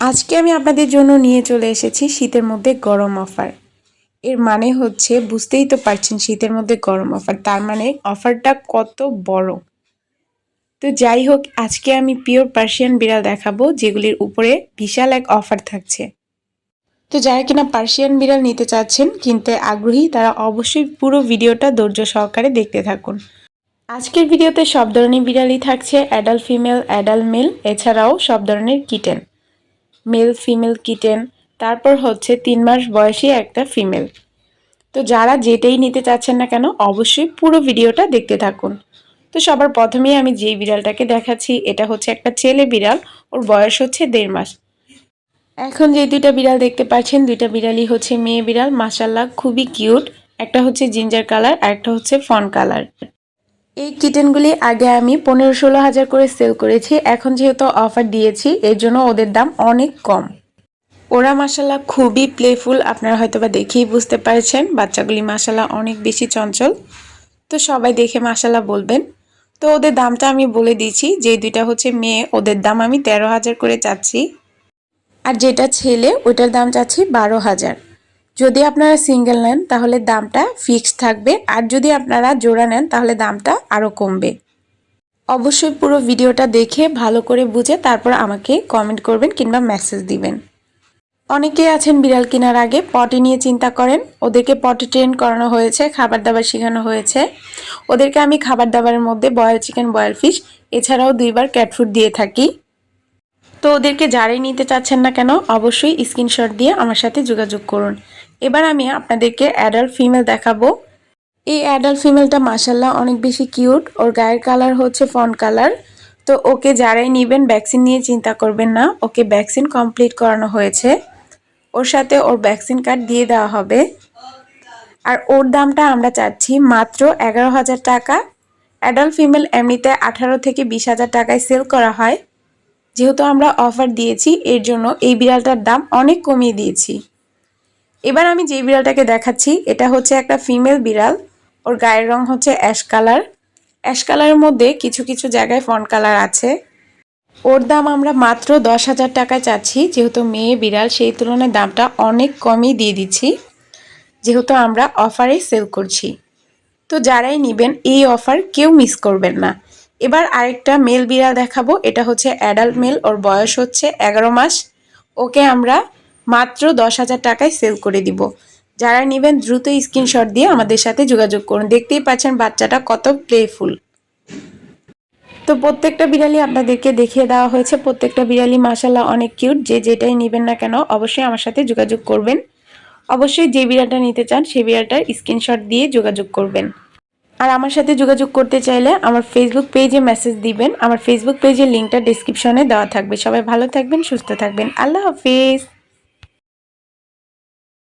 আজকে আমি আপনাদের জন্য নিয়ে চলে এসেছি শীতের মধ্যে গরম অফার। এর মানে হচ্ছে বুঝতেই তো পারছেন শীতের মধ্যে গরম অফার, তার মানে অফারটা কত বড়। তো যাই হোক, আজকে আমি পিওর পার্সিয়ান বিড়াল দেখাবো যেগুলির উপরে বিশাল এক অফার থাকছে। তো যারা কিনা পার্সিয়ান বিড়াল নিতে চাচ্ছেন, কিনতে আগ্রহী, তারা অবশ্যই পুরো ভিডিওটা ধৈর্য সহকারে দেখতে থাকুন। আজকের ভিডিওতে সব ধরনের বিড়ালই থাকছে, অ্যাডাল্ট ফিমেল, অ্যাডাল্ট মেল, এছাড়াও সব ধরনের কিটেন, মেল ফিমেল কিটেন, তারপর হচ্ছে 3 মাস বয়সী একটা ফিমেল। তো যারা যেটাই নিতে চাচ্ছেন না কেন অবশ্যই পুরো ভিডিওটা দেখতে থাকুন। তো সবার প্রথমেই আমি যেই বিড়ালটাকে দেখাচ্ছি, এটা হচ্ছে একটা ছেলে বিড়াল, ওর বয়স হচ্ছে 1.5 মাস। এখন যে দুইটা বিড়াল দেখতে পাচ্ছেন, দুইটা বিড়ালই হচ্ছে মেয়ে বিড়াল, মাশাল্লাহ খুবই কিউট। একটা হচ্ছে জিঞ্জার কালার আর একটা হচ্ছে ফন কালার। এই কিটেনগুলি আগে আমি 15-16 হাজার করে সেল করেছি, এখন যেহেতু অফার দিয়েছি এর জন্য ওদের দাম অনেক কম। ওরা মাশাল্লাহ খুবই প্লেফুল, আপনারা হয়তোবা দেখেই বুঝতে পারছেন। বাচ্চাগুলি মাশাল্লাহ অনেক বেশি চঞ্চল, তো সবাই দেখে মাশাল্লাহ বলবেন। তো ওদের দামটা আমি বলে দিচ্ছি, যে দুইটা হচ্ছে মেয়ে ওদের দাম আমি 13 হাজার করে চাচ্ছি, আর যেটা ছেলে ওইটার দাম চাচ্ছি 12 হাজার। যদি আপনারা সিঙ্গেল নেন তাহলে দামটা ফিক্সড থাকবে, আর যদি আপনারা জোড়া নেন তাহলে দামটা আরও কমবে। অবশ্যই পুরো ভিডিওটা দেখে ভালো করে বুঝে তারপর আমাকে কমেন্ট করবেন কিংবা মেসেজ দিবেন। অনেকেই আছেন বিড়াল কেনার আগে পটি নিয়ে চিন্তা করেন, ওদেরকে পটি ট্রেন করানো হয়েছে, খাবার দাবার শেখানো হয়েছে। ওদেরকে আমি খাবার দাবারের মধ্যে বয়েল চিকেন, বয়েল ফিশ, এছাড়াও 2বার ক্যাট ফুড দিয়ে থাকি। তো ওদেরকে যারাই নিতে চাচ্ছেন না কেন অবশ্যই স্ক্রিনশট দিয়ে আমার সাথে যোগাযোগ করুন। এবার আমি আপনাদেরকে অ্যাডাল্ট ফিমেল দেখাবো। এই অ্যাডাল্ট ফিমেলটা মাশাল্লাহ অনেক বেশি কিউট, ওর গায়ের কালার হচ্ছে ফন কালার। তো ওকে যারাই নেবেন ভ্যাকসিন নিয়ে চিন্তা করবেন না, ওকে ভ্যাকসিন কমপ্লিট করানো হয়েছে, ওর সাথে ওর ভ্যাকসিন কার্ড দিয়ে দেওয়া হবে। আর ওর দামটা আমরা চাচ্ছি মাত্র 11 হাজার টাকা। অ্যাডাল্ট ফিমেল এমনিতে 18 থেকে 20 হাজার টাকায় সেল করা হয়, যেহেতু আমরা অফার দিয়েছি এর জন্য এই বিড়ালটার দাম অনেক কমিয়ে দিয়েছি। এবার আমি যে বিড়ালটাকে দেখাচ্ছি এটা হচ্ছে একটা ফিমেল বিড়াল, ওর গায়ের রং হচ্ছে অ্যাশ কালার। অ্যাশ কালারের মধ্যে কিছু কিছু জায়গায় ফন কালার আছে। ওর দাম আমরা মাত্র 10 হাজার টাকায় চাচ্ছি, যেহেতু মেয়ে বিড়াল সেই তুলনায় দামটা অনেক কমই দিয়ে দিচ্ছি, যেহেতু আমরা অফারে সেল করছি। তো যারাই নেবেন এই অফার কেউ মিস করবেন না। এবার আরেকটা মেল বিড়াল দেখাবো, এটা হচ্ছে অ্যাডাল্ট মেল, ওর বয়স হচ্ছে 11 মাস। ওকে আমরা মাত্র 10 হাজার টাকায় সেল করে দিব। যারা নেবেন দ্রুত স্ক্রিনশট দিয়ে আমাদের সাথে যোগাযোগ করুন। দেখতেই পাচ্ছেন বাচ্চাটা কত প্লেফুল। তো প্রত্যেকটা বিড়ালই আপনাদেরকে দেখিয়ে দেওয়া হয়েছে, প্রত্যেকটা বিড়ালই মাশাল্লাহ অনেক কিউট। যে যেটাই নেবেন না কেন অবশ্যই আমার সাথে যোগাযোগ করবেন। অবশ্যই যে বিড়ালটা নিতে চান সেই বিড়ালটার স্ক্রিনশট দিয়ে যোগাযোগ করবেন। আর আমার সাথে যোগাযোগ করতে চাইলে আমার ফেসবুক পেজে মেসেজ দিবেন, আমার ফেসবুক পেজের লিঙ্কটা ডেসক্রিপশনে দেওয়া থাকবে। সবাই ভালো থাকবেন, সুস্থ থাকবেন, আল্লাহ হাফিজ।